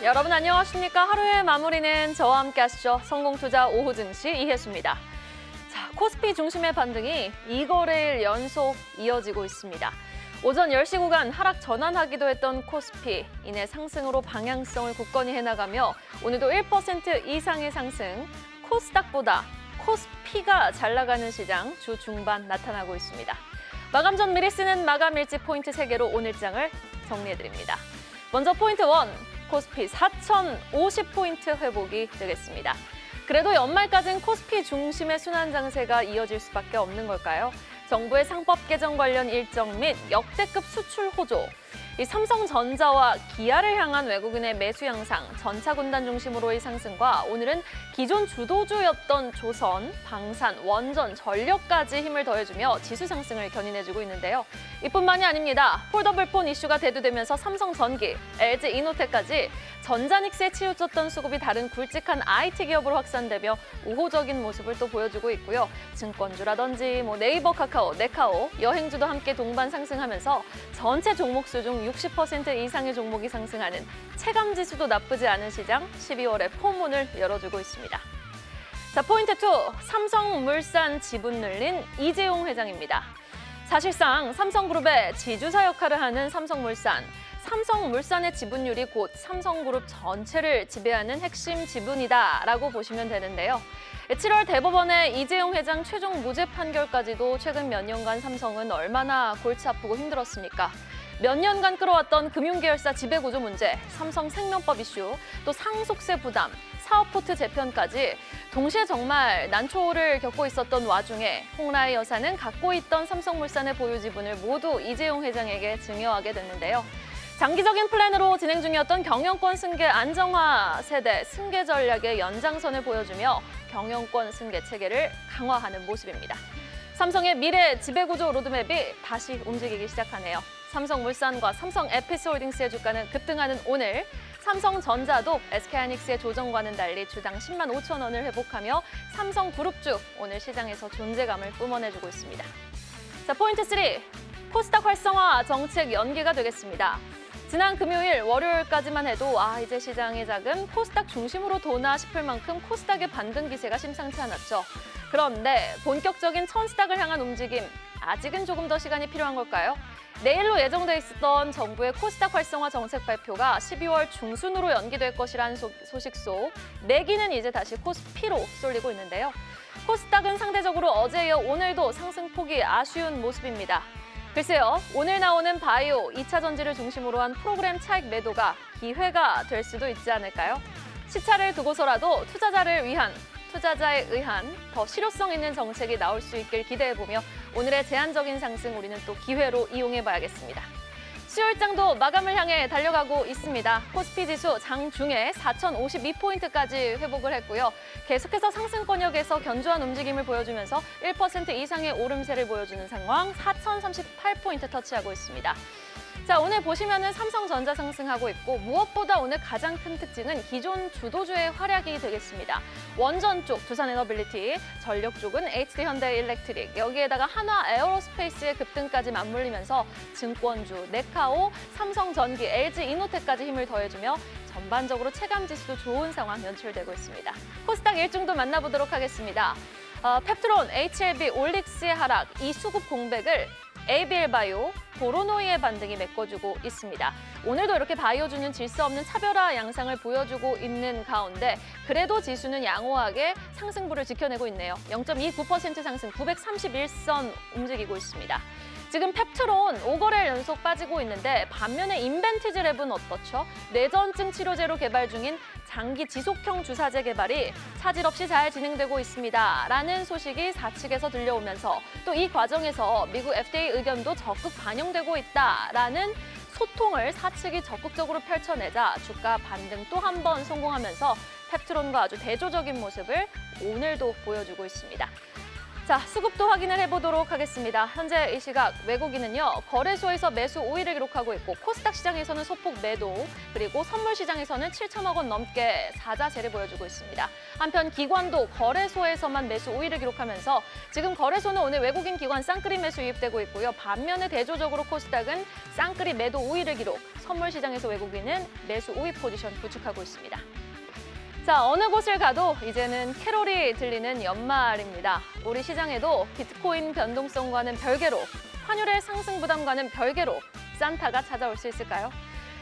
여러분 안녕하십니까? 하루의 마무리는 저와 함께 하시죠. 성공투자 오후 증시 이혜수입니다. 자, 코스피 중심의 반등이 2거래일 연속 이어지고 있습니다. 오전 10시 구간 하락 전환하기도 했던 코스피, 이내 상승으로 방향성을 굳건히 해나가며 오늘도 1% 이상의 상승, 코스닥보다 코스피가 잘 나가는 시장 주 중반 나타나고 있습니다. 마감 전 미리 쓰는 마감 일지 포인트 3개로 오늘 장을 정리해드립니다. 먼저 포인트 1, 코스피 4,050포인트 회복이 되겠습니다. 그래도 연말까지는 코스피 중심의 순환 장세가 이어질 수밖에 없는 걸까요? 정부의 상법 개정 관련 일정 및 역대급 수출 호조, 이 삼성전자와 기아를 향한 외국인의 매수 양상, 전차군단 중심으로의 상승과 오늘은 기존 주도주였던 조선, 방산, 원전, 전력까지 힘을 더해주며 지수 상승을 견인해주고 있는데요. 이뿐만이 아닙니다. 폴더블폰 이슈가 대두되면서 삼성전기, LG이노텍까지 전자닉스에 치우쳤던 수급이 다른 굵직한 IT 기업으로 확산되며 우호적인 모습을 또 보여주고 있고요. 증권주라든지 네이버, 카카오, 네카오, 여행주도 함께 동반 상승하면서 전체 종목수 중 60% 이상의 종목이 상승하는 체감지수도 나쁘지 않은 시장 12월에 포문을 열어주고 있습니다. 자, 포인트 2, 삼성물산 지분 늘린 이재용 회장입니다. 사실상 삼성그룹의 지주사 역할을 하는 삼성물산의 지분율이 곧 삼성그룹 전체를 지배하는 핵심 지분이다라고 보시면 되는데요. 7월 대법원의 이재용 회장 최종 무죄 판결까지도 최근 몇 년간 삼성은 얼마나 골치 아프고 힘들었습니까? 몇 년간 끌어왔던 금융계열사 지배구조 문제, 삼성생명법 이슈, 또 상속세 부담, 사업포트 재편까지 동시에 정말 난초를 겪고 있었던 와중에 홍라의 여사는 갖고 있던 삼성물산의 보유 지분을 모두 이재용 회장에게 증여하게 됐는데요. 장기적인 플랜으로 진행 중이었던 경영권 승계 안정화 세대 승계 전략의 연장선을 보여주며 경영권 승계 체계를 강화하는 모습입니다. 삼성의 미래 지배구조 로드맵이 다시 움직이기 시작하네요. 삼성물산과 삼성에피스홀딩스의 주가는 급등하는 오늘, 삼성전자도 SK하이닉스의 조정과는 달리 주당 10만 5천 원을 회복하며 삼성그룹주 오늘 시장에서 존재감을 뿜어내주고 있습니다. 자, 포인트 3, 코스닥 활성화 정책 연기가 되겠습니다. 지난 금요일, 월요일까지만 해도 이제 시장의 자금 코스닥 중심으로 도나 싶을 만큼 코스닥의 반등 기세가 심상치 않았죠. 그런데 본격적인 천스닥을 향한 움직임, 아직은 조금 더 시간이 필요한 걸까요? 내일로 예정돼 있었던 정부의 코스닥 활성화 정책 발표가 12월 중순으로 연기될 것이라는 소식 속 매기는 이제 다시 코스피로 쏠리고 있는데요. 코스닥은 상대적으로 어제에 이어 오늘도 상승폭이 아쉬운 모습입니다. 글쎄요, 오늘 나오는 바이오, 2차 전지를 중심으로 한 프로그램 차익 매도가 기회가 될 수도 있지 않을까요? 시차를 두고서라도 투자자에 의한 더 실효성 있는 정책이 나올 수 있길 기대해보며 오늘의 제한적인 상승 우리는 또 기회로 이용해봐야겠습니다. 수요일장도 마감을 향해 달려가고 있습니다. 코스피 지수 장중에 4,052포인트까지 회복을 했고요. 계속해서 상승권역에서 견조한 움직임을 보여주면서 1% 이상의 오름세를 보여주는 상황 4,038포인트 터치하고 있습니다. 자, 오늘 보시면은 삼성전자 상승하고 있고 무엇보다 오늘 가장 큰 특징은 기존 주도주의 활약이 되겠습니다. 원전 쪽 두산에너빌리티, 전력 쪽은 HD현대일렉트릭, 여기에다가 한화에어로스페이스의 급등까지 맞물리면서 증권주, 네카오, 삼성전기, LG이노텍까지 힘을 더해주며 전반적으로 체감지수도 좋은 상황 연출되고 있습니다. 코스닥 일중도 만나보도록 하겠습니다. 펩트론, HLB, 올릭스의 하락, 이 수급 공백을 ABL바이오, 보로노이의 반등이 메꿔주고 있습니다. 오늘도 이렇게 바이오주는 질서 없는 차별화 양상을 보여주고 있는 가운데 그래도 지수는 양호하게 상승부를 지켜내고 있네요. 0.29% 상승, 931선 움직이고 있습니다. 지금 펩트론 5거래일 연속 빠지고 있는데 반면에 인벤티즈랩은 어떻죠? 뇌전증 치료제로 개발 중인 장기 지속형 주사제 개발이 차질 없이 잘 진행되고 있습니다. 라는 소식이 사측에서 들려오면서 또 이 과정에서 미국 FDA 의견도 적극 반영되고 있다라는 소통을 사측이 적극적으로 펼쳐내자 주가 반등 또 한 번 성공하면서 펩트론과 아주 대조적인 모습을 오늘도 보여주고 있습니다. 자, 수급도 확인을 해보도록 하겠습니다. 현재 이 시각 외국인은요, 거래소에서 매수 우위를 기록하고 있고 코스닥 시장에서는 소폭 매도, 그리고 선물 시장에서는 7천억 원 넘게 사자세를 보여주고 있습니다. 한편 기관도 거래소에서만 매수 우위를 기록하면서 지금 거래소는 오늘 외국인 기관 쌍끌이 매수 유입되고 있고요. 반면에 대조적으로 코스닥은 쌍끌이 매도 우위를 기록, 선물 시장에서 외국인은 매수 우위 포지션 구축하고 있습니다. 자, 어느 곳을 가도 이제는 캐롤이 들리는 연말입니다. 우리 시장에도 비트코인 변동성과는 별개로, 환율의 상승 부담과는 별개로 산타가 찾아올 수 있을까요?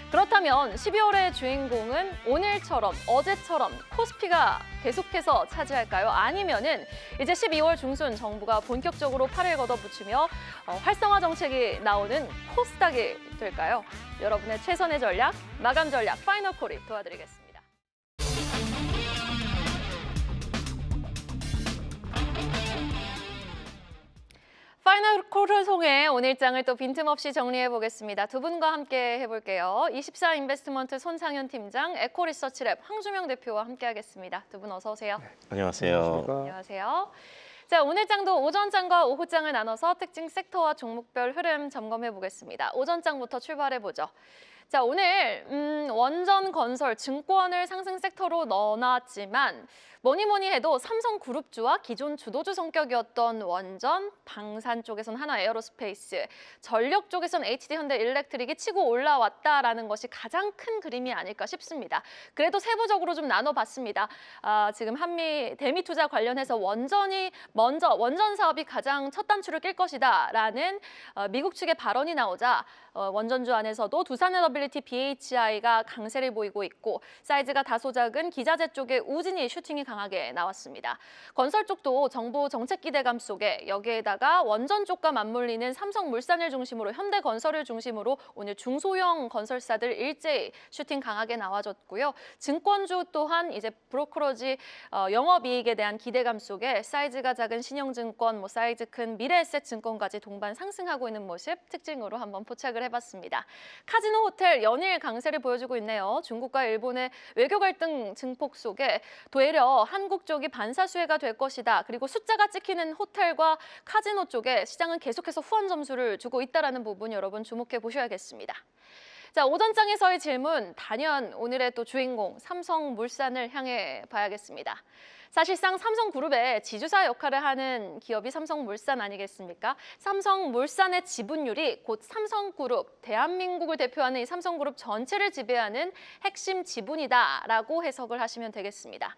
그렇다면 12월의 주인공은 오늘처럼, 어제처럼 코스피가 계속해서 차지할까요? 아니면은 이제 12월 중순 정부가 본격적으로 팔을 걷어붙이며 활성화 정책이 나오는 코스닥이 될까요? 여러분의 최선의 전략, 마감 전략, 파이널 콜이 도와드리겠습니다. 파이널 콜을 통해 오늘장을 또 빈틈없이 정리해 보겠습니다. 두 분과 함께 해볼게요. 24 인베스트먼트 손상현 팀장, 에코리서치랩 황주명 대표와 함께하겠습니다. 두 분 어서 오세요. 네, 안녕하세요. 안녕하세요. 자, 오늘장도 오전장과 오후장을 나눠서 특징 섹터와 종목별 흐름 점검해 보겠습니다. 오전장부터 출발해 보죠. 자, 오늘 원전, 건설, 증권을 상승 섹터로 넣어놨지만 뭐니 해도 삼성그룹주와 기존 주도주 성격이었던 원전, 방산 쪽에선 하나 에어로스페이스, 전력 쪽에선 HD현대일렉트릭이 치고 올라왔다라는 것이 가장 큰 그림이 아닐까 싶습니다. 그래도 세부적으로 좀 나눠봤습니다. 지금 한미 대미 투자 관련해서 원전 사업이 가장 첫 단추를 낄 것이다라는 미국 측의 발언이 나오자 원전주 안에서도 두산에너빌리티 BHI가 강세를 보이고 있고 사이즈가 다소 작은 기자재 쪽에 우진이 슈팅이 강하게 나왔습니다. 건설 쪽도 정부 정책 기대감 속에 여기에다가 원전 쪽과 맞물리는 삼성물산을 중심으로 현대건설을 중심으로 오늘 중소형 건설사들 일제히 슈팅 강하게 나와줬고요. 증권주 또한 이제 브로커러지 영업이익에 대한 기대감 속에 사이즈가 작은 신영증권, 사이즈 큰 미래에셋증권까지 동반 상승하고 있는 모습 특징으로 한번 포착을 해봤습니다. 카지노 호텔 연일 강세를 보여주고 있네요. 중국과 일본의 외교 갈등 증폭 속에 되려 한국 쪽이 반사수혜가 될 것이다. 그리고 숫자가 찍히는 호텔과 카지노 쪽에 시장은 계속해서 후한 점수를 주고 있다는 부분 여러분 주목해 보셔야겠습니다. 자, 오전장에서의 질문, 단연 오늘의 또 주인공 삼성물산을 향해 봐야겠습니다. 사실상 삼성그룹의 지주사 역할을 하는 기업이 삼성물산 아니겠습니까? 삼성물산의 지분율이 곧 삼성그룹, 대한민국을 대표하는 이 삼성그룹 전체를 지배하는 핵심 지분이다라고 해석을 하시면 되겠습니다.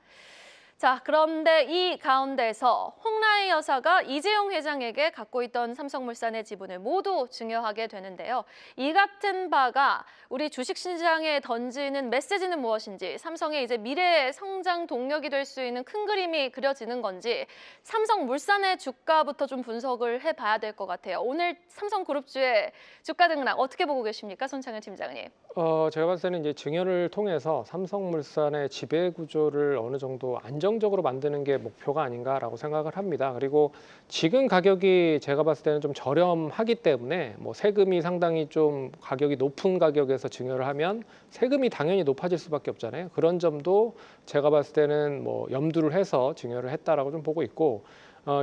자, 그런데 이 가운데서 홍라희 여사가 이재용 회장에게 갖고 있던 삼성물산의 지분을 모두 증여하게 되는데요. 이 같은 바가 우리 주식시장에 던지는 메시지는 무엇인지, 삼성의 이제 미래의 성장 동력이 될 수 있는 큰 그림이 그려지는 건지 삼성물산의 주가부터 좀 분석을 해봐야 될 것 같아요. 오늘 삼성그룹주의 주가 등락 어떻게 보고 계십니까, 손창현 팀장님? 제가 봤을 때는 이제 증여를 통해서 삼성물산의 지배 구조를 어느 정도 안정적으로 만드는 게 목표가 아닌가라고 생각을 합니다. 그리고 지금 가격이 제가 봤을 때는 좀 저렴하기 때문에 세금이 상당히 좀 가격이 높은 가격에서 증여를 하면 세금이 당연히 높아질 수밖에 없잖아요. 그런 점도 제가 봤을 때는 염두를 해서 증여를 했다라고 좀 보고 있고,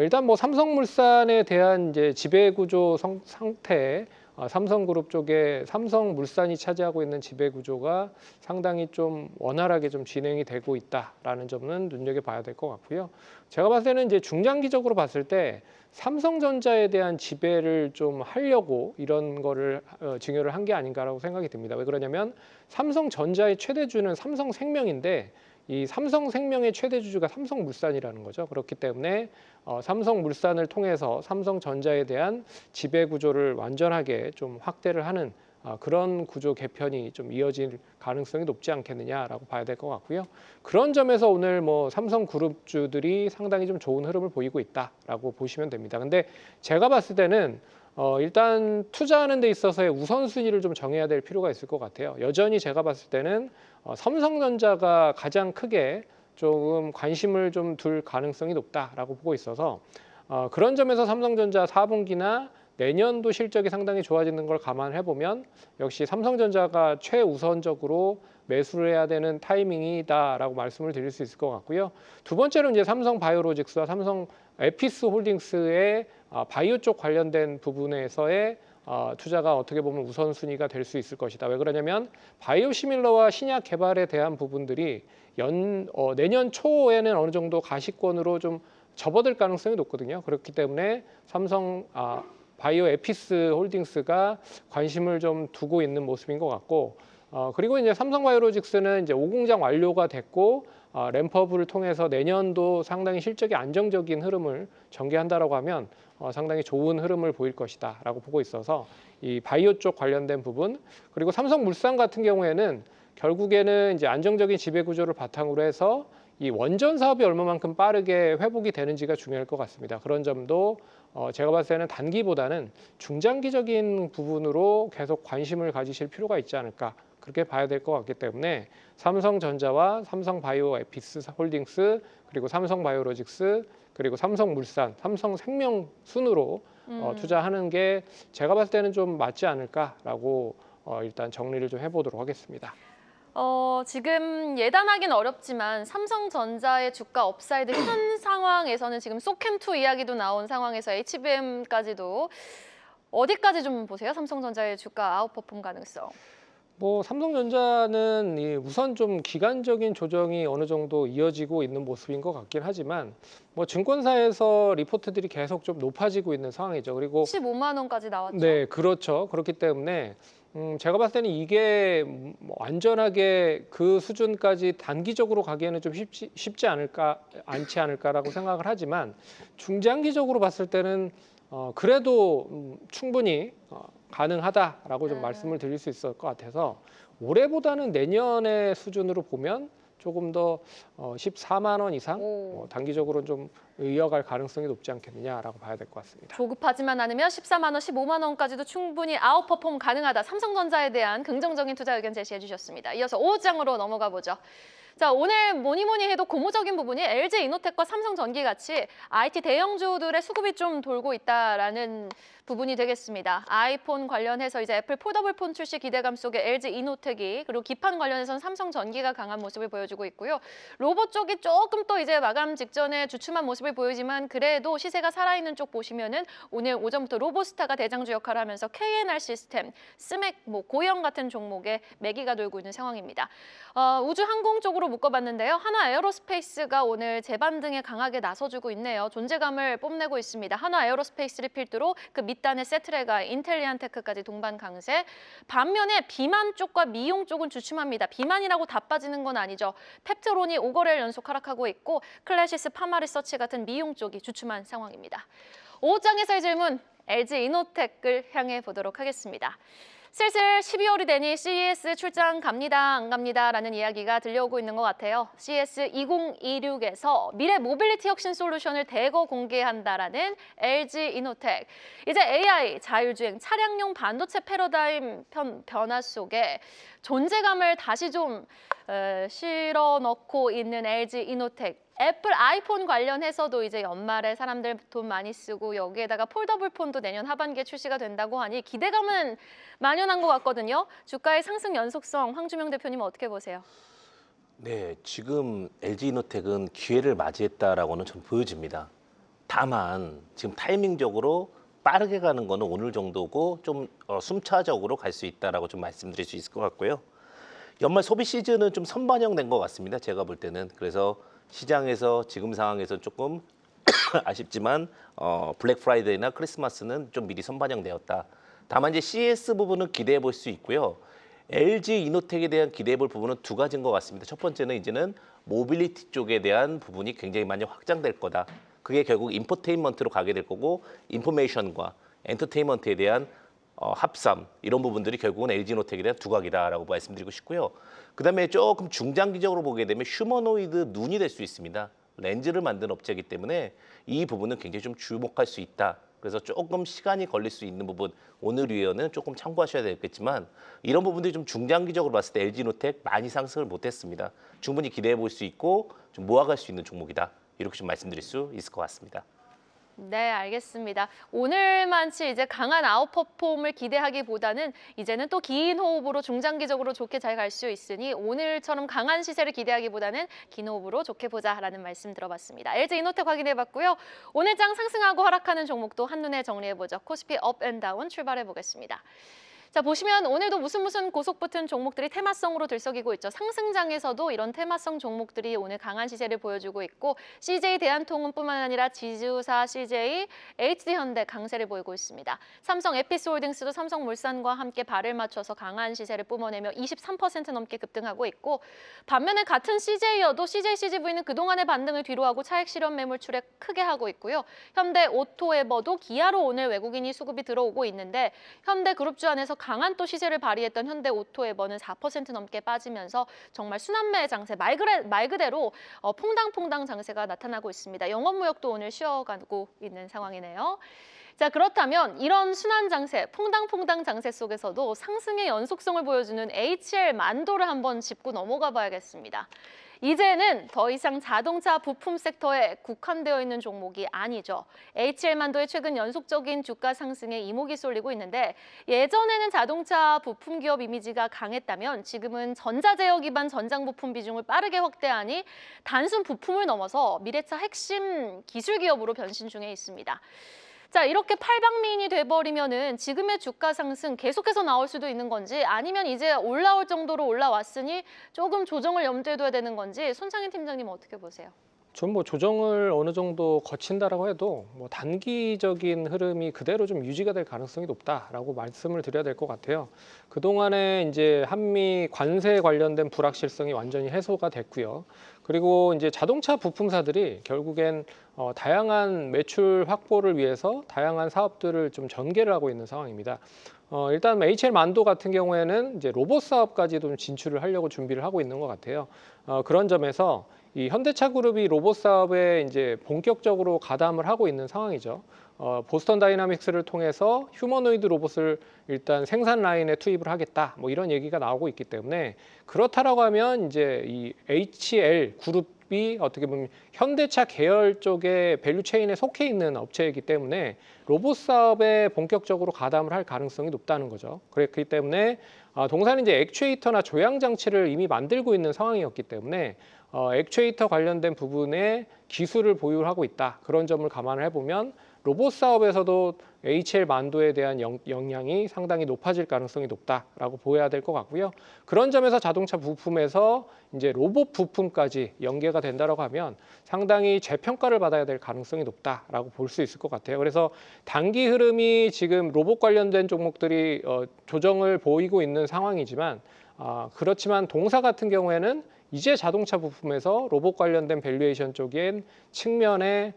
일단 삼성물산에 대한 이제 지배 구조 상태, 삼성그룹 쪽에 삼성물산이 차지하고 있는 지배 구조가 상당히 좀 원활하게 좀 진행이 되고 있다라는 점은 눈여겨봐야 될 것 같고요. 제가 봤을 때는 이제 중장기적으로 봤을 때 삼성전자에 대한 지배를 좀 하려고 이런 거를 증여를 한 게 아닌가라고 생각이 듭니다. 왜 그러냐면 삼성전자의 최대주는 삼성생명인데 이 삼성생명의 최대 주주가 삼성물산이라는 거죠. 그렇기 때문에 삼성물산을 통해서 삼성전자에 대한 지배 구조를 완전하게 좀 확대를 하는 그런 구조 개편이 좀 이어질 가능성이 높지 않겠느냐라고 봐야 될 것 같고요. 그런 점에서 오늘 삼성그룹주들이 상당히 좀 좋은 흐름을 보이고 있다라고 보시면 됩니다. 근데 제가 봤을 때는 일단 투자하는 데 있어서의 우선순위를 좀 정해야 될 필요가 있을 것 같아요. 여전히 제가 봤을 때는 삼성전자가 가장 크게 조금 관심을 좀 둘 가능성이 높다라고 보고 있어서 그런 점에서 삼성전자 4분기나 내년도 실적이 상당히 좋아지는 걸 감안해 보면 역시 삼성전자가 최우선적으로 매수를 해야 되는 타이밍이다라고 말씀을 드릴 수 있을 것 같고요. 두 번째로 이제 삼성바이오로직스와 삼성 에피스 홀딩스의 바이오 쪽 관련된 부분에서의 투자가 어떻게 보면 우선순위가 될 수 있을 것이다. 왜 그러냐면 바이오시밀러와 신약 개발에 대한 부분들이 내년 초에는 어느 정도 가시권으로 좀 접어들 가능성이 높거든요. 그렇기 때문에 삼성 바이오 에피스 홀딩스가 관심을 좀 두고 있는 모습인 것 같고, 그리고 이제 삼성바이오로직스는 이제 5공장 완료가 됐고 램프업을 통해서 내년도 상당히 실적이 안정적인 흐름을 전개한다라고 하면 상당히 좋은 흐름을 보일 것이다라고 보고 있어서 이 바이오 쪽 관련된 부분, 그리고 삼성물산 같은 경우에는 결국에는 이제 안정적인 지배 구조를 바탕으로 해서 이 원전 사업이 얼마만큼 빠르게 회복이 되는지가 중요할 것 같습니다. 그런 점도 제가 봤을 때는 단기보다는 중장기적인 부분으로 계속 관심을 가지실 필요가 있지 않을까, 그렇게 봐야 될 것 같기 때문에 삼성전자와 삼성바이오에피스 홀딩스, 그리고 삼성바이오로직스, 그리고 삼성물산, 삼성생명 순으로 투자하는 게 제가 봤을 때는 좀 맞지 않을까라고 일단 정리를 좀 해보도록 하겠습니다. 지금 예단하기는 어렵지만 삼성전자의 주가 업사이드 현 상황에서는 지금 소캠2 이야기도 나온 상황에서 HBM까지도 어디까지 좀 보세요? 삼성전자의 주가 아웃퍼폼 가능성. 뭐 삼성전자는 우선 좀 기간적인 조정이 어느 정도 이어지고 있는 모습인 것 같긴 하지만 뭐 증권사에서 리포트들이 계속 좀 높아지고 있는 상황이죠. 그리고 15만 원까지 나왔죠. 네, 그렇죠. 그렇기 때문에 제가 봤을 때는 이게 뭐 완전하게 그 수준까지 단기적으로 가기에는 좀 쉽지 않지 않을까라고 생각을 하지만 중장기적으로 봤을 때는 그래도 충분히 가능하다라고 좀 말씀을 드릴 수 있을 것 같아서 올해보다는 내년의 수준으로 보면 조금 더 14만 원 이상 단기적으로 좀 이어갈 가능성이 높지 않겠느냐라고 봐야 될 것 같습니다. 조급하지만 않으면 14만 원, 15만 원까지도 충분히 아웃퍼폼 가능하다. 삼성전자에 대한 긍정적인 투자 의견 제시해 주셨습니다. 이어서 5장으로 넘어가 보죠. 자, 오늘 뭐니 해도 고무적인 부분이 LG이노텍과 삼성전기같이 IT 대형주들의 수급이 좀 돌고 있다라는 부분이 되겠습니다. 아이폰 관련해서 이제 애플 폴더블 폰 출시 기대감 속에 LG이노텍이, 그리고 기판 관련해서는 삼성전기가 강한 모습을 보여주고 있고요. 로봇 쪽이 조금 또 이제 마감 직전에 주춤한 모습을 보이지만 그래도 시세가 살아있는 쪽 보시면은 오늘 오전부터 로보스타가 대장주 역할을 하면서 KNR 시스템, 스맥, 고영 같은 종목에 매기가 돌고 있는 상황입니다. 우주 항공 쪽으로 묶어봤는데요. 한화 에어로스페이스가 오늘 재반등에 강하게 나서주고 있네요. 존재감을 뽐내고 있습니다. 한화 에어로스페이스를 필두로 그 밑단의 세트레가, 인텔리안테크까지 동반 강세. 반면에 비만 쪽과 미용 쪽은 주춤합니다. 비만이라고 다 빠지는 건 아니죠. 펩트론이 5거래일 연속 하락하고 있고 클래시스 파마리서치 같은 미용 쪽이 주춤한 상황입니다. 5장에서의 질문, LG이노텍을 향해 보도록 하겠습니다. 슬슬 12월이 되니 CES 출장 갑니다, 안 갑니다 라는 이야기가 들려오고 있는 것 같아요. CES 2026에서 미래 모빌리티 혁신 솔루션을 대거 공개한다라는 LG이노텍. 이제 AI, 자율주행, 차량용 반도체 패러다임 변화 속에 존재감을 다시 좀 실어 넣고 있는 LG이노텍. 애플 아이폰 관련해서도 이제 연말에 사람들 돈 많이 쓰고 여기에다가 폴더블 폰도 내년 하반기에 출시가 된다고 하니 기대감은 만연한 것 같거든요. 주가의 상승 연속성, 황주명 대표님은 어떻게 보세요? 네, 지금 LG이노텍은 기회를 맞이했다라고는 좀 보여집니다. 다만 지금 타이밍적으로 빠르게 가는 거는 오늘 정도고 좀 순차적으로 갈 수 있다라고 좀 말씀드릴 수 있을 것 같고요. 연말 소비 시즌은 좀 선반영된 것 같습니다. 제가 볼 때는. 그래서 시장에서 지금 상황에서 조금 아쉽지만 블랙 프라이데이나 크리스마스는 좀 미리 선반영되었다. 다만 이제 CES 부분은 기대해 볼 수 있고요. LG이노텍에 대한 기대해 볼 부분은 두 가지인 것 같습니다. 첫 번째는 이제는 모빌리티 쪽에 대한 부분이 굉장히 많이 확장될 거다. 그게 결국 인포테인먼트로 가게 될 거고 인포메이션과 엔터테인먼트에 대한 합삼 이런 부분들이 결국은 LG이노텍에 대한 두각이다라고 말씀드리고 싶고요. 그다음에 조금 중장기적으로 보게 되면 휴머노이드 눈이 될 수 있습니다. 렌즈를 만든 업체이기 때문에 이 부분은 굉장히 좀 주목할 수 있다. 그래서 조금 시간이 걸릴 수 있는 부분 오늘 위에는 조금 참고하셔야 되겠지만 이런 부분들이 좀 중장기적으로 봤을 때 LG이노텍 많이 상승을 못했습니다. 충분히 기대해 볼 수 있고 좀 모아갈 수 있는 종목이다. 이렇게 좀 말씀드릴 수 있을 것 같습니다. 네, 알겠습니다. 오늘만치 이제 강한 아웃퍼폼을 기대하기보다는 이제는 또 긴 호흡으로 중장기적으로 좋게 잘 갈 수 있으니 오늘처럼 강한 시세를 기대하기보다는 긴 호흡으로 좋게 보자라는 말씀 들어봤습니다. LG 이노텍 확인해봤고요. 오늘 장 상승하고 하락하는 종목도 한눈에 정리해보죠. 코스피 업 앤 다운 출발해보겠습니다. 자, 보시면 오늘도 무슨 고속 붙은 종목들이 테마성으로 들썩이고 있죠. 상승장에서도 이런 테마성 종목들이 오늘 강한 시세를 보여주고 있고 CJ 대한통운뿐만 아니라 지주사 CJ, HD현대 강세를 보이고 있습니다. 삼성 에피스홀딩스도 삼성물산과 함께 발을 맞춰서 강한 시세를 뿜어내며 23% 넘게 급등하고 있고 반면에 같은 CJ여도 CJCGV는 그동안의 반등을 뒤로하고 차익 실현 매물 출액 크게 하고 있고요. 현대 오토에버도 기아로 오늘 외국인이 수급이 들어오고 있는데 현대그룹주 안에서 강한 또 시세를 발휘했던 현대오토에버는 4% 넘게 빠지면서 정말 순환매 장세, 말 그대로 퐁당퐁당 장세가 나타나고 있습니다. 영업무역도 오늘 쉬어가고 있는 상황이네요. 자, 그렇다면 이런 순환 장세, 퐁당퐁당 장세 속에서도 상승의 연속성을 보여주는 HL 만도를 한번 짚고 넘어가 봐야겠습니다. 이제는 더 이상 자동차 부품 섹터에 국한되어 있는 종목이 아니죠. HL만도의 최근 연속적인 주가 상승에 이목이 쏠리고 있는데 예전에는 자동차 부품 기업 이미지가 강했다면 지금은 전자제어 기반 전장 부품 비중을 빠르게 확대하니 단순 부품을 넘어서 미래차 핵심 기술 기업으로 변신 중에 있습니다. 자, 이렇게 팔방미인이 돼버리면은 지금의 주가 상승 계속해서 나올 수도 있는 건지 아니면 이제 올라올 정도로 올라왔으니 조금 조정을 염두에 둬야 되는 건지 손창인 팀장님 어떻게 보세요? 좀 뭐 조정을 어느 정도 거친다라고 해도 뭐 단기적인 흐름이 그대로 좀 유지가 될 가능성이 높다라고 말씀을 드려야 될 것 같아요. 그동안에 이제 한미 관세 관련된 불확실성이 완전히 해소가 됐고요. 그리고 이제 자동차 부품사들이 결국엔 다양한 매출 확보를 위해서 다양한 사업들을 좀 전개를 하고 있는 상황입니다. 일단 HL 만도 같은 경우에는 이제 로봇 사업까지도 좀 진출을 하려고 준비를 하고 있는 것 같아요. 그런 점에서 이 현대차 그룹이 로봇 사업에 이제 본격적으로 가담을 하고 있는 상황이죠. 보스턴 다이나믹스를 통해서 휴머노이드 로봇을 일단 생산 라인에 투입을 하겠다. 뭐 이런 얘기가 나오고 있기 때문에 그렇다라고 하면 이제 이 HL 그룹이 어떻게 보면 현대차 계열 쪽의 밸류 체인에 속해 있는 업체이기 때문에 로봇 사업에 본격적으로 가담을 할 가능성이 높다는 거죠. 그렇기 때문에 동사는 이제 액추에이터나 조향 장치를 이미 만들고 있는 상황이었기 때문에 액추에이터 관련된 부분에 기술을 보유하고 있다. 그런 점을 감안을 해보면 로봇 사업에서도 HL 만도에 대한 영향이 상당히 높아질 가능성이 높다라고 보여야 될 것 같고요. 그런 점에서 자동차 부품에서 이제 로봇 부품까지 연계가 된다라고 하면 상당히 재평가를 받아야 될 가능성이 높다라고 볼 수 있을 것 같아요. 그래서 단기 흐름이 지금 로봇 관련된 종목들이 조정을 보이고 있는 상황이지만 그렇지만 동사 같은 경우에는 이제 자동차 부품에서 로봇 관련된 밸류에이션 쪽인 측면에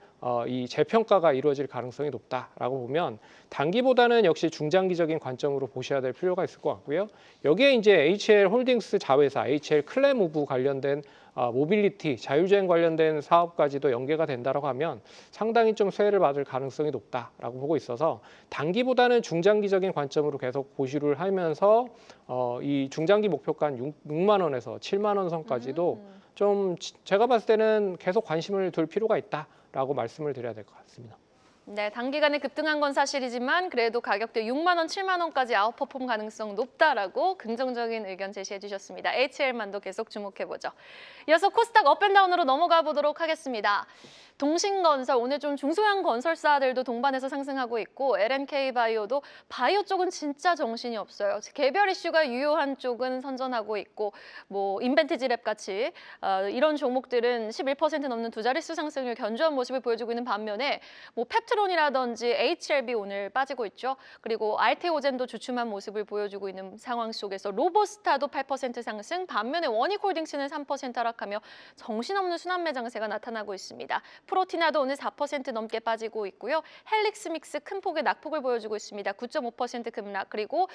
이 재평가가 이루어질 가능성이 높다라고 보면 단기보다는 역시 중장기적인 관점으로 보셔야 될 필요가 있을 것 같고요. 여기에 이제 HL 홀딩스 자회사, HL 클레무브 관련된 모빌리티, 자율주행 관련된 사업까지도 연계가 된다라고 하면 상당히 좀 수혜를 받을 가능성이 높다라고 보고 있어서 단기보다는 중장기적인 관점으로 계속 고시를 하면서 이 중장기 목표가는 6만 원에서 7만 원 선까지도 좀 제가 봤을 때는 계속 관심을 둘 필요가 있다라고 말씀을 드려야 될 것 같습니다. 네, 단기간에 급등한 건 사실이지만 그래도 가격대 6만 원, 7만 원까지 아웃퍼폼 가능성 높다라고 긍정적인 의견 제시해 주셨습니다. HL만도 계속 주목해보죠. 이어서 코스닥 업앤다운으로 넘어가 보도록 하겠습니다. 동신건설, 오늘 좀 중소형 건설사들도 동반해서 상승하고 있고 LNK바이오도 바이오 쪽은 진짜 정신이 없어요. 개별 이슈가 유효한 쪽은 선전하고 있고 뭐 인벤티지랩 같이 이런 종목들은 11% 넘는 두 자릿수 상승률 견조한 모습을 보여주고 있는 반면에 뭐 펩트론이라든지 HLB 오늘 빠지고 있죠. 그리고 알테오젠도 주춤한 모습을 보여주고 있는 상황 속에서 로보스타도 8% 상승, 반면에 원익홀딩스는 3% 하락하며 정신없는 순환매 장세가 나타나고 있습니다. 프로티나도 오늘 4% 넘게 빠지고 있고요. 헬릭스믹스 큰 폭의 낙폭을 보여주고 있습니다. 9.5% 급락. 그리고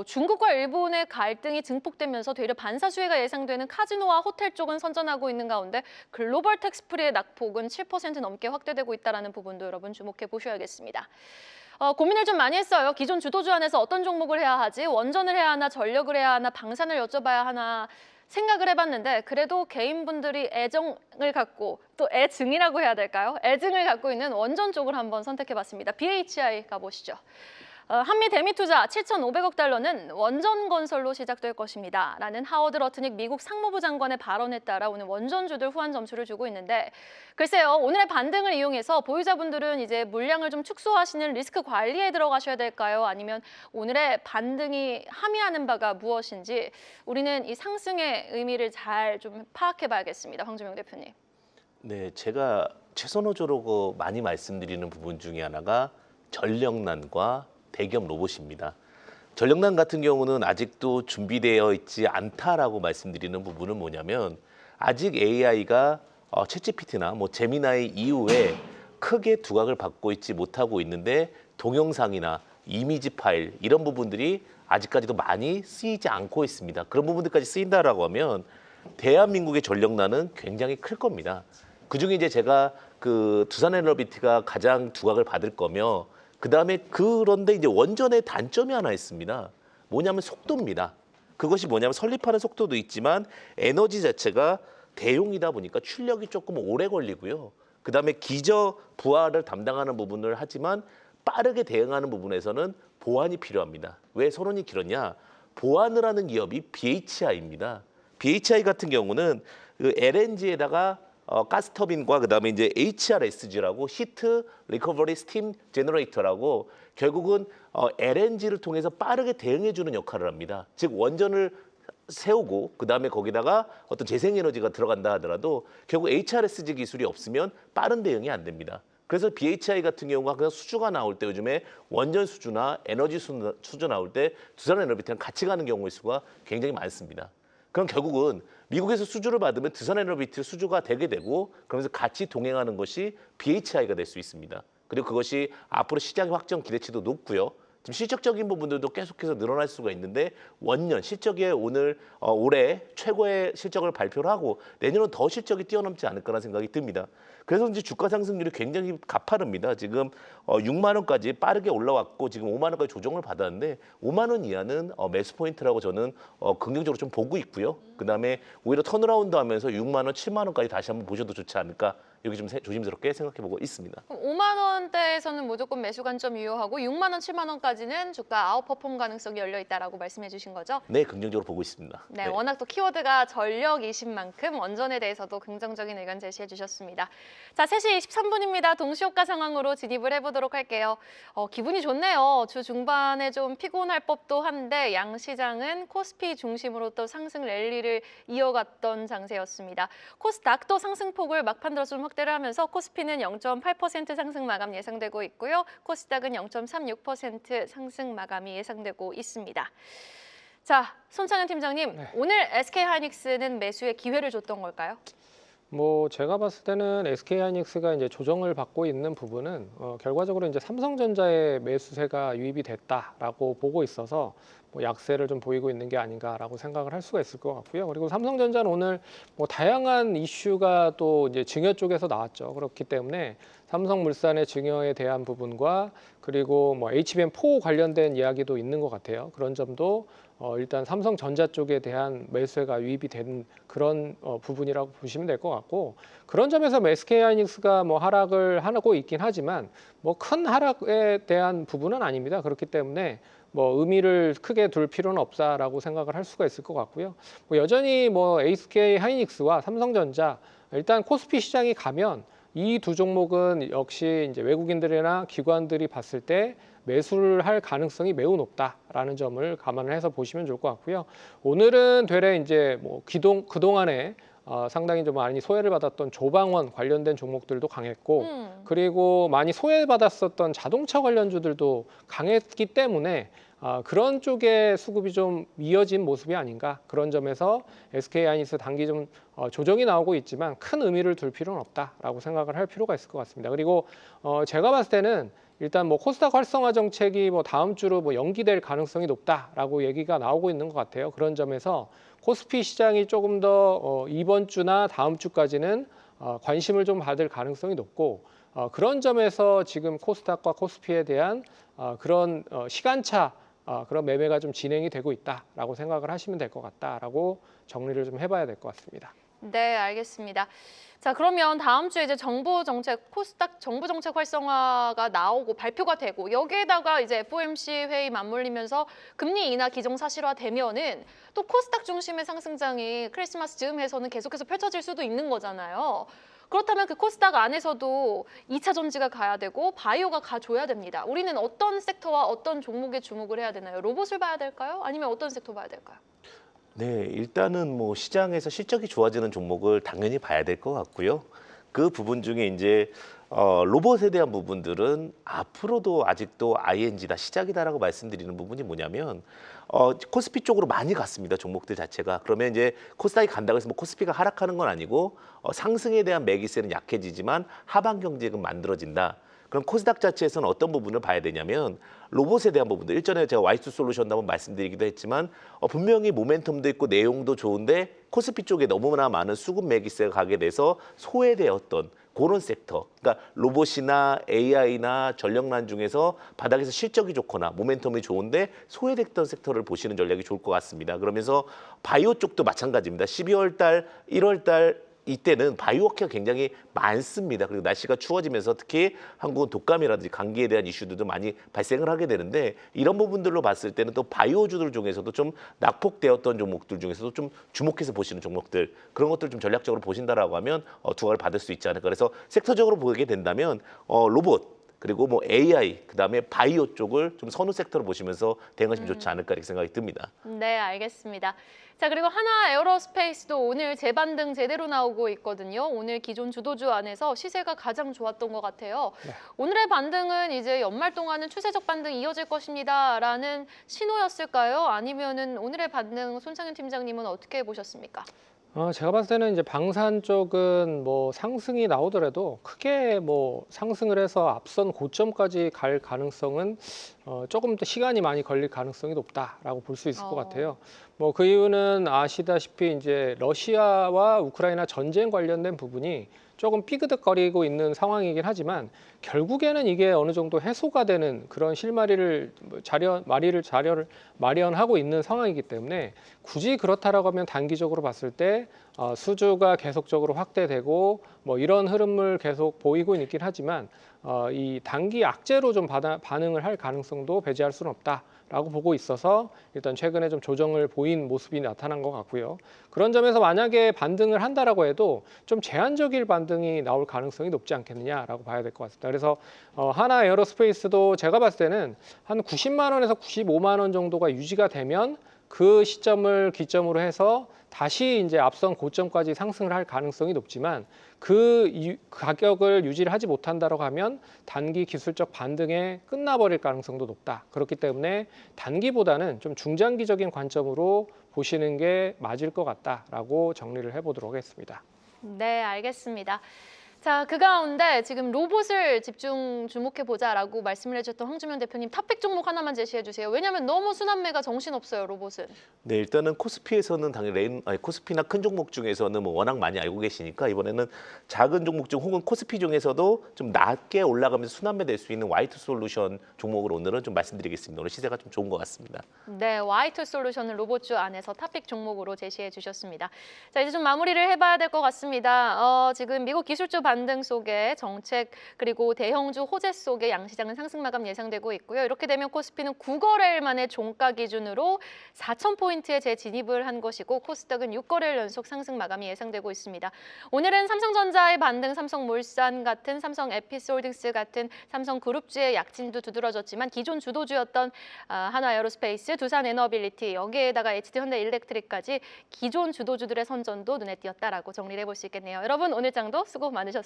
중국과 일본의 갈등이 증폭되면서 되려 반사 수혜가 예상되는 카지노와 호텔 쪽은 선전하고 있는 가운데 글로벌 텍스프리의 낙폭은 7% 넘게 확대되고 있다는 부분도 여러분 주목해 보셔야겠습니다. 고민을 좀 많이 했어요. 기존 주도주 안에서 어떤 종목을 해야 하지? 원전을 해야 하나, 전력을 해야 하나, 방산을 여쭤봐야 하나. 생각을 해봤는데 그래도 개인분들이 애정을 갖고 또 애증이라고 해야 될까요? 애증을 갖고 있는 원전 쪽을 한번 선택해봤습니다. BHI 가보시죠. 한미 대미 투자 7,500억 달러는 원전 건설로 시작될 것입니다. 라는 하워드 러트닉 미국 상무부 장관의 발언에 따라 오늘 원전주들 후한 점수를 주고 있는데 글쎄요, 오늘의 반등을 이용해서 보유자분들은 이제 물량을 좀 축소하시는 리스크 관리에 들어가셔야 될까요? 아니면 오늘의 반등이 함의하는 바가 무엇인지 우리는 이 상승의 의미를 잘 좀 파악해 봐야겠습니다. 황준영 대표님. 네, 제가 최선호조라고 많이 말씀드리는 부분 중에 하나가 전력난과 대기업 로봇입니다. 전력난 같은 경우는 아직도 준비되어 있지 않다라고 말씀드리는 부분은 뭐냐면 아직 AI가 챗GPT나 뭐 제미나이 이후에 크게 두각을 받고 있지 못하고 있는데 동영상이나 이미지 파일 이런 부분들이 아직까지도 많이 쓰이지 않고 있습니다. 그런 부분들까지 쓰인다라고 하면 대한민국의 전력난은 굉장히 클 겁니다. 그중에 이제 제가 그 두산에너비티가 가장 두각을 받을 거며 그다음에 그런데 이제 원전의 단점이 하나 있습니다. 뭐냐면 속도입니다. 그것이 뭐냐면 설립하는 속도도 있지만 에너지 자체가 대용이다 보니까 출력이 조금 오래 걸리고요. 그다음에 기저 부하를 담당하는 부분을 하지만 빠르게 대응하는 부분에서는 보완이 필요합니다. 왜 선원이 길었냐? 보완을 하는 기업이 BHI입니다. BHI 같은 경우는 그 LNG에다가 가스터빈과 그다음에 이제 HRSG라고 히트 리커버리 스팀 제너레이터라고 결국은 LNG를 통해서 빠르게 대응해주는 역할을 합니다. 즉 원전을 세우고 그다음에 거기다가 어떤 재생에너지가 들어간다 하더라도 결국 HRSG 기술이 없으면 빠른 대응이 안 됩니다. 그래서 BHI 같은 경우가 그냥 수주가 나올 때 요즘에 원전 수주나 에너지 수주 나올 때 두산에너비티랑 같이 가는 경우의 수가 굉장히 많습니다. 그럼 결국은 미국에서 수주를 받으면 두산에너비티 수주가 되게 되고 그러면서 같이 동행하는 것이 BHI가 될 수 있습니다. 그리고 그것이 앞으로 시장 확정 기대치도 높고요. 지금 실적적인 부분들도 계속해서 늘어날 수가 있는데 원년 실적에 오늘 올해 최고의 실적을 발표를 하고 내년은 더 실적이 뛰어넘지 않을까라는 생각이 듭니다. 그래서 이제 주가 상승률이 굉장히 가파릅니다. 지금 6만 원까지 빠르게 올라왔고 지금 5만 원까지 조정을 받았는데 5만 원 이하는 매수 포인트라고 저는 긍정적으로 좀 보고 있고요. 그다음에 오히려 턴어라운드 하면서 6만 원, 7만 원까지 다시 한번 보셔도 좋지 않을까 여기 좀 조심스럽게 생각해보고 있습니다. 그럼 5만 원대에서는 무조건 매수 관점 유효하고 6만 원, 7만 원까지는 주가 아웃퍼폼 가능성이 열려 있다라고 말씀해 주신 거죠? 네, 긍정적으로 보고 있습니다. 네, 워낙 또 키워드가 전력이신 만큼 원전에 대해서도 긍정적인 의견 제시해 주셨습니다. 자, 3시 23분입니다. 동시효과 상황으로 진입을 해보도록 할게요. 기분이 좋네요. 주 중반에 좀 피곤할 법도 한데 양시장은 코스피 중심으로 또 상승 랠리를 이어갔던 장세였습니다. 코스닥도 상승폭을 막판 들어 좀 확대를 하면서 코스피는 0.8% 상승 마감 예상되고 있고요. 코스닥은 0.36% 상승 마감이 예상되고 있습니다. 자, 손창현 팀장님, 네. 오늘 SK하이닉스는 매수의 기회를 줬던 걸까요? 뭐 제가 봤을 때는 SK하이닉스가 이제 조정을 받고 있는 부분은 결과적으로 이제 삼성전자의 매수세가 유입이 됐다라고 보고 있어서 뭐 약세를 좀 보이고 있는 게 아닌가라고 생각을 할 수가 있을 것 같고요. 그리고 삼성전자는 오늘 뭐 다양한 이슈가 또 이제 증여 쪽에서 나왔죠. 그렇기 때문에 삼성물산의 증여에 대한 부분과 그리고 뭐 HBM4 관련된 이야기도 있는 것 같아요. 그런 점도 일단 삼성전자 쪽에 대한 매수가 유입이 된 그런 부분이라고 보시면 될 것 같고 그런 점에서 SK하이닉스가 뭐 하락을 하고 있긴 하지만 뭐 큰 하락에 대한 부분은 아닙니다. 그렇기 때문에 뭐 의미를 크게 둘 필요는 없다라고 생각을 할 수가 있을 것 같고요. 뭐 여전히 뭐 SK하이닉스와 삼성전자 일단 코스피 시장이 가면 이 두 종목은 역시 이제 외국인들이나 기관들이 봤을 때 매수를 할 가능성이 매우 높다라는 점을 감안을 해서 보시면 좋을 것 같고요. 오늘은 되레 이제 뭐 그동안에 상당히 좀 많이 소외를 받았던 조방원 관련된 종목들도 강했고 그리고 많이 소외받았었던 자동차 관련주들도 강했기 때문에 그런 쪽의 수급이 좀 이어진 모습이 아닌가 그런 점에서 SK하이닉스 단기 좀 조정이 나오고 있지만 큰 의미를 둘 필요는 없다라고 생각을 할 필요가 있을 것 같습니다. 그리고 제가 봤을 때는 일단 뭐 코스닥 활성화 정책이 뭐 다음 주로 뭐 연기될 가능성이 높다라고 얘기가 나오고 있는 것 같아요. 그런 점에서 코스피 시장이 조금 더 이번 주나 다음 주까지는 관심을 좀 받을 가능성이 높고 그런 점에서 지금 코스닥과 코스피에 대한 그런 시간차 그런 매매가 좀 진행이 되고 있다라고 생각을 하시면 될 것 같다라고 정리를 좀 해봐야 될 것 같습니다. 네, 알겠습니다. 자, 그러면 다음 주에 이제 정부 정책, 코스닥 정부 정책 활성화가 나오고 발표가 되고 여기에다가 이제 FOMC 회의 맞물리면서 금리 인하 기정사실화 되면은 또 코스닥 중심의 상승장이 크리스마스 즈음에서는 계속해서 펼쳐질 수도 있는 거잖아요. 그렇다면 그 코스닥 안에서도 2차 전지가 가야 되고 바이오가 가줘야 됩니다. 우리는 어떤 섹터와 어떤 종목에 주목을 해야 되나요? 로봇을 봐야 될까요? 아니면 어떤 섹터 봐야 될까요? 네, 일단은 뭐 시장에서 실적이 좋아지는 종목을 당연히 봐야 될 것 같고요. 그 부분 중에 이제 로봇에 대한 부분들은 앞으로도 아직도 ING다 시작이다라고 말씀드리는 부분이 뭐냐면 코스피 쪽으로 많이 갔습니다. 종목들 자체가. 그러면 이제 코스닥이 간다고 해서 뭐 코스피가 하락하는 건 아니고 상승에 대한 매기세는 약해지지만 하방 경직은 만들어진다. 그럼 코스닥 자체에서는 어떤 부분을 봐야 되냐면 로봇에 대한 부분들 일전에 제가 Y2 솔루션도 한번 말씀드리기도 했지만 분명히 모멘텀도 있고 내용도 좋은데 코스피 쪽에 너무나 많은 수급 매기세가 가게 돼서 소외되었던 그런 섹터, 그러니까 로봇이나 AI나 전력난 중에서 바닥에서 실적이 좋거나 모멘텀이 좋은데 소외됐던 섹터를 보시는 전략이 좋을 것 같습니다. 그러면서 바이오 쪽도 마찬가지입니다. 12월 달, 1월 달 이때는 바이오워크가 굉장히 많습니다. 그리고 날씨가 추워지면서 특히 한국은 독감이라든지 감기에 대한 이슈들도 많이 발생을 하게 되는데 이런 부분들로 봤을 때는 또 바이오주들 중에서도 좀 낙폭되었던 종목들 중에서도 좀 주목해서 보시는 종목들 그런 것들 좀 전략적으로 보신다라고 하면 두각을 받을 수 있지 않을까. 그래서 섹터적으로 보게 된다면 로봇 그리고 뭐 AI 그다음에 바이오 쪽을 좀 선호 섹터로 보시면서 대응하시면 좋지 않을까 이렇게 생각이 듭니다. 네, 알겠습니다. 자, 그리고 하나 에어로스페이스도 오늘 재반등 제대로 나오고 있거든요. 오늘 기존 주도주 안에서 시세가 가장 좋았던 것 같아요. 네. 오늘의 반등은 이제 연말 동안은 추세적 반등이 이어질 것입니다라는 신호였을까요? 아니면은 오늘의 반등 손창현 팀장님은 어떻게 보셨습니까? 제가 봤을 때는 이제 방산 쪽은 뭐 상승이 나오더라도 크게 뭐 상승을 해서 앞선 고점까지 갈 가능성은 조금 더 시간이 많이 걸릴 가능성이 높다라고 볼 수 있을 것 같아요. 뭐 그 이유는 아시다시피 이제 러시아와 우크라이나 전쟁 관련된 부분이 조금 삐그덕거리고 있는 상황이긴 하지만 결국에는 이게 어느 정도 해소가 되는 그런 실마리를 마련하고 있는 상황이기 때문에 굳이 그렇다라고 하면 단기적으로 봤을 때 수주가 계속적으로 확대되고 뭐 이런 흐름을 계속 보이고 있긴 하지만 이 단기 악재로 좀 반응을 할 가능성도 배제할 수는 없다라고 보고 있어서 일단 최근에 좀 조정을 보인 모습이 나타난 것 같고요. 그런 점에서 만약에 반등을 한다라고 해도 좀 제한적인 반등이 나올 가능성이 높지 않겠느냐라고 봐야 될 것 같습니다. 그래서 하나 에어로스페이스도 제가 봤을 때는 한 90만 원에서 95만 원 정도가 유지가 되면 그 시점을 기점으로 해서 다시 이제 앞선 고점까지 상승을 할 가능성이 높지만 그 가격을 유지를 하지 못한다고 하면 단기 기술적 반등에 끝나버릴 가능성도 높다. 그렇기 때문에 단기보다는 좀 중장기적인 관점으로 보시는 게 맞을 것 같다라고 정리를 해보도록 하겠습니다. 네, 알겠습니다. 자, 그 가운데 지금 로봇을 주목해보자라고 말씀을 해주셨던 황주면 대표님 탑픽 종목 하나만 제시해 주세요. 왜냐하면 너무 순환매가 정신없어요, 로봇은. 네, 일단은 코스피에서는 당연히 코스피나 큰 종목 중에서는 뭐 워낙 많이 알고 계시니까 이번에는 작은 종목 중 혹은 코스피 중에서도 좀 낮게 올라가면서 순환매 될 수 있는 Y2 솔루션 종목을 오늘은 좀 말씀드리겠습니다. 오늘 시세가 좀 좋은 것 같습니다. 네, Y2 솔루션을 로봇주 안에서 탑픽 종목으로 제시해 주셨습니다. 자, 이제 좀 마무리를 해봐야 될 것 같습니다. 지금 미국 기술주 반등 속에 정책 그리고 대형주 호재 속에 양시장은 상승 마감 예상되고 있고요. 이렇게 되면 코스피는 9거래일 만에 종가 기준으로 4,000포인트에 재진입을 한 것이고 코스닥은 6거래일 연속 상승 마감이 예상되고 있습니다. 오늘은 삼성전자의 반등, 삼성물산 같은 삼성 에피솔딩스 같은 삼성그룹주의 약진도 두드러졌지만 기존 주도주였던 한화에어로스페이스, 두산에너빌리티 여기에다가 HD현대일렉트릭까지 기존 주도주들의 선전도 눈에 띄었다라고 정리를 해볼 수 있겠네요. 여러분 오늘 장도 수고 많으셨습니다.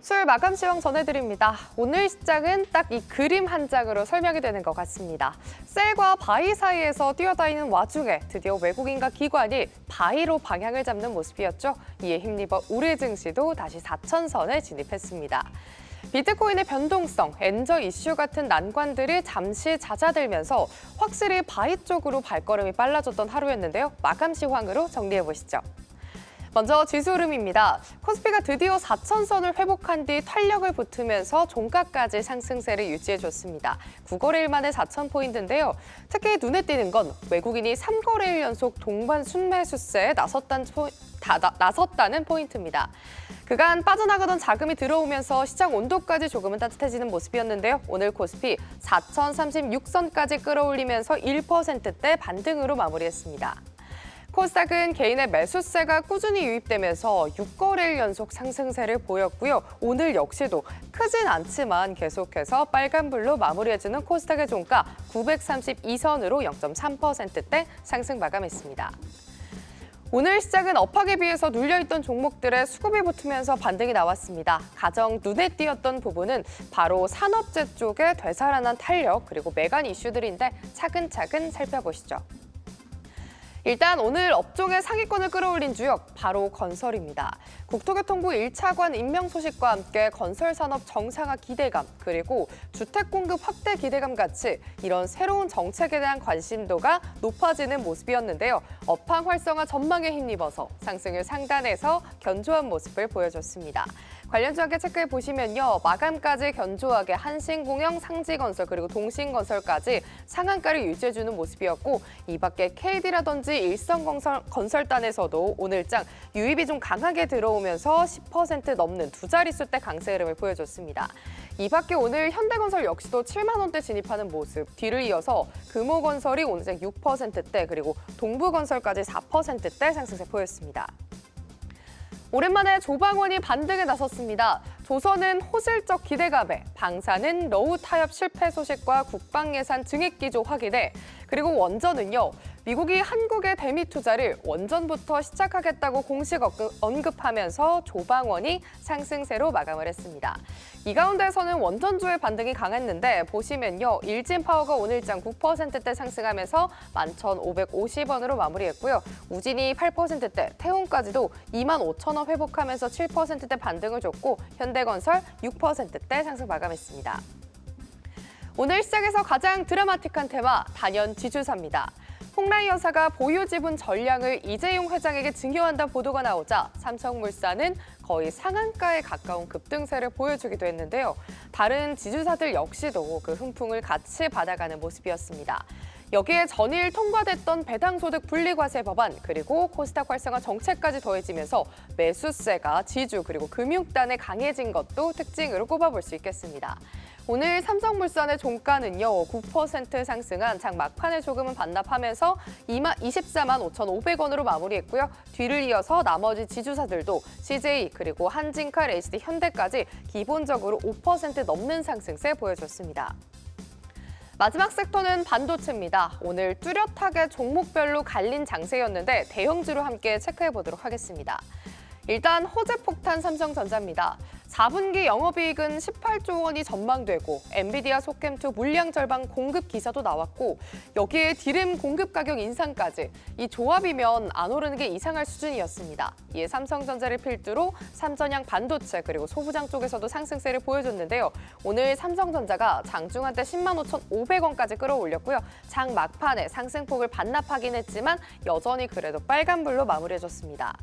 수요일 마감 시황 전해드립니다. 오늘 시장은 딱 이 그림 한 장으로 설명이 되는 것 같습니다. 셀과 바이 사이에서 뛰어다니는 와중에 드디어 외국인과 기관이 바이로 방향을 잡는 모습이었죠. 이에 힘입어 우리 증시도 다시 4,000선을 진입했습니다. 비트코인의 변동성, 엔저 이슈 같은 난관들이 잠시 잦아들면서 확실히 바이 쪽으로 발걸음이 빨라졌던 하루였는데요. 마감 시황으로 정리해보시죠. 먼저 지수 흐름입니다. 코스피가 드디어 4,000선을 회복한 뒤 탄력을 붙으면서 종가까지 상승세를 유지해줬습니다. 9거래일 만에 4,000포인트인데요. 특히 눈에 띄는 건 외국인이 3거래일 연속 동반 순매수세에 나섰다는 포인트입니다. 그간 빠져나가던 자금이 들어오면서 시장 온도까지 조금은 따뜻해지는 모습이었는데요. 오늘 코스피 4,036선까지 끌어올리면서 1%대 반등으로 마무리했습니다. 코스닥은 개인의 매수세가 꾸준히 유입되면서 6거래일 연속 상승세를 보였고요. 오늘 역시도 크진 않지만 계속해서 빨간불로 마무리해주는 코스닥의 종가 932선으로 0.3%대 상승 마감했습니다. 오늘 시작은 업황에 비해서 눌려있던 종목들의 수급이 붙으면서 반등이 나왔습니다. 가장 눈에 띄었던 부분은 바로 산업재 쪽의 되살아난 탄력 그리고 매간 이슈들인데 차근차근 살펴보시죠. 일단 오늘 업종의 상위권을 끌어올린 주역 바로 건설입니다. 국토교통부 1차관 임명 소식과 함께 건설 산업 정상화 기대감 그리고 주택 공급 확대 기대감 같이 이런 새로운 정책에 대한 관심도가 높아지는 모습이었는데요. 업황 활성화 전망에 힘입어서 상승을 상단에서 견조한 모습을 보여줬습니다. 관련주 함께 체크해 보시면요. 마감까지 견조하게 한신공영, 상지건설 그리고 동신건설까지 상한가를 유지해주는 모습이었고 이 밖에 KD라든지 일성건설단에서도 오늘장 유입이 좀 강하게 들어오면서 10% 넘는 두 자릿수대 강세 흐름을 보여줬습니다. 이 밖에 오늘 현대건설 역시도 7만 원대 진입하는 모습, 뒤를 이어서 금호건설이 오늘장 6%대 그리고 동부건설까지 4%대 상승세 보였습니다. 오랜만에 조방원이 반등에 나섰습니다. 조선은 호실적 기대감에, 방산은 러우 타협 실패 소식과 국방 예산 증액 기조 확인에, 그리고 원전은요. 미국이 한국의 대미 투자를 원전부터 시작하겠다고 공식 언급하면서 조방원이 상승세로 마감을 했습니다. 이 가운데서는 원전주의 반등이 강했는데 보시면요. 일진파워가 오늘장 9%대 상승하면서 11,550원으로 마무리했고요. 우진이 8%대, 태온까지도 25,000원 회복하면서 7%대 반등을 줬고 현대건설 6%대 상승 마감했습니다. 오늘 시작에서 가장 드라마틱한 테마, 단연 지주사입니다. 홍라이 여사가 보유 지분 전량을 이재용 회장에게 증여한다 보도가 나오자 삼성물산은 거의 상한가에 가까운 급등세를 보여주기도 했는데요. 다른 지주사들 역시도 그 훈풍을 같이 받아가는 모습이었습니다. 여기에 전일 통과됐던 배당소득 분리과세 법안 그리고 코스닥 활성화 정책까지 더해지면서 매수세가 지주 그리고 금융단에 강해진 것도 특징으로 꼽아볼 수 있겠습니다. 오늘 삼성물산의 종가는요 9% 상승한 장 막판에 조금은 반납하면서 24만 5,500원으로 마무리했고요. 뒤를 이어서 나머지 지주사들도 CJ 그리고 한진칼, HD, 현대까지 기본적으로 5% 넘는 상승세 보여줬습니다. 마지막 섹터는 반도체입니다. 오늘 뚜렷하게 종목별로 갈린 장세였는데 대형주로 함께 체크해 보도록 하겠습니다. 일단 호재 폭탄 삼성전자입니다. 4분기 영업이익은 18조 원이 전망되고 엔비디아 속겜2 물량 절반 공급 기사도 나왔고 여기에 디램 공급 가격 인상까지 이 조합이면 안 오르는 게 이상할 수준이었습니다. 이에 삼성전자를 필두로 삼전향 반도체 그리고 소부장 쪽에서도 상승세를 보여줬는데요. 오늘 삼성전자가 장중한 때 10만 5,500원까지 끌어올렸고요. 장 막판에 상승폭을 반납하긴 했지만 여전히 그래도 빨간불로 마무리해줬습니다.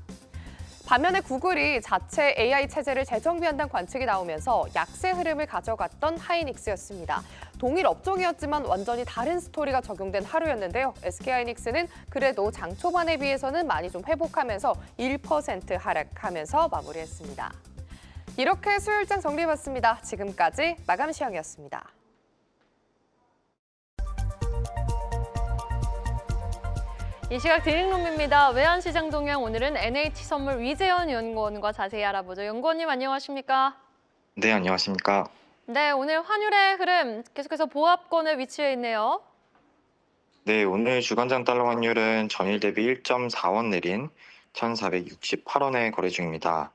반면에 구글이 자체 AI 체제를 재정비한다는 관측이 나오면서 약세 흐름을 가져갔던 하이닉스였습니다. 동일 업종이었지만 완전히 다른 스토리가 적용된 하루였는데요. SK하이닉스는 그래도 장 초반에 비해서는 많이 좀 회복하면서 1% 하락하면서 마무리했습니다. 이렇게 수요일장 정리해봤습니다. 지금까지 마감 시황이었습니다. 이 시각 드링룸입니다. 외환시장 동향 오늘은 NH선물 위재현 연구원과 자세히 알아보죠. 연구원님 안녕하십니까? 네, 안녕하십니까? 네, 오늘 환율의 흐름 계속해서 보합권에 위치해 있네요. 네, 오늘 주간장 달러 환율은 전일 대비 1.4원 내린 1,468원에 거래 중입니다.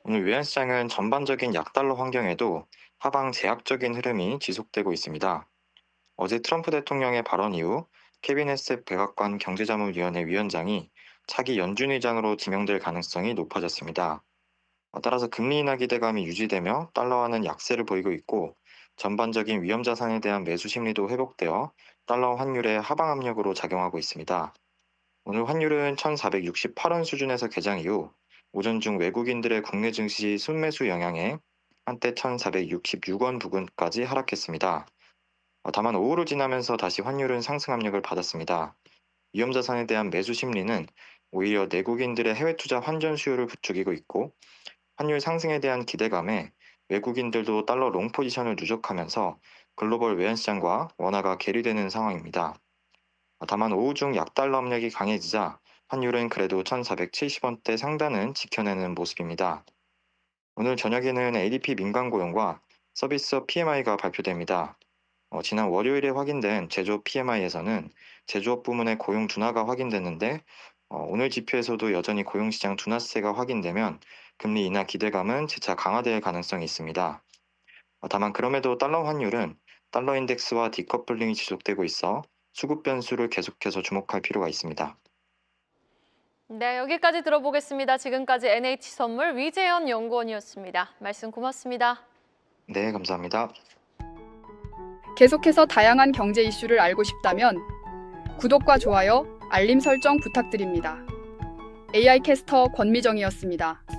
오늘 외환시장은 전반적인 약달러 환경에도 하방 제약적인 흐름이 지속되고 있습니다. 어제 트럼프 대통령의 발언 이후 케빈 헤스 백악관 경제자문위원회 위원장이 차기 연준 의장으로 지명될 가능성이 높아졌습니다. 따라서 금리 인하 기대감이 유지되며 달러화는 약세를 보이고 있고 전반적인 위험 자산에 대한 매수 심리도 회복되어 달러 환율의 하방 압력으로 작용하고 있습니다. 오늘 환율은 1,468원 수준에서 개장 이후 오전 중 외국인들의 국내 증시 순매수 영향에 한때 1,466원 부근까지 하락했습니다. 다만 오후를 지나면서 다시 환율은 상승 압력을 받았습니다. 위험자산에 대한 매수 심리는 오히려 내국인들의 해외 투자 환전 수요를 부추기고 있고 환율 상승에 대한 기대감에 외국인들도 달러 롱 포지션을 누적하면서 글로벌 외환시장과 원화가 괴리되는 상황입니다. 다만 오후 중 약달러 압력이 강해지자 환율은 그래도 1,470원대 상단은 지켜내는 모습입니다. 오늘 저녁에는 ADP 민간 고용과 서비스업 PMI가 발표됩니다. 지난 월요일에 확인된 제조업 PMI에서는 제조업 부문의 고용 둔화가 확인됐는데 오늘 지표에서도 여전히 고용시장 둔화세가 확인되면 금리 인하 기대감은 재차 강화될 가능성이 있습니다. 다만 그럼에도 달러 환율은 달러 인덱스와 디커플링이 지속되고 있어 수급 변수를 계속해서 주목할 필요가 있습니다. 네, 여기까지 들어보겠습니다. 지금까지 NH선물 위재현 연구원이었습니다. 말씀 고맙습니다. 네, 감사합니다. 계속해서 다양한 경제 이슈를 알고 싶다면 구독과 좋아요, 알림 설정 부탁드립니다. AI 캐스터 권미정이었습니다.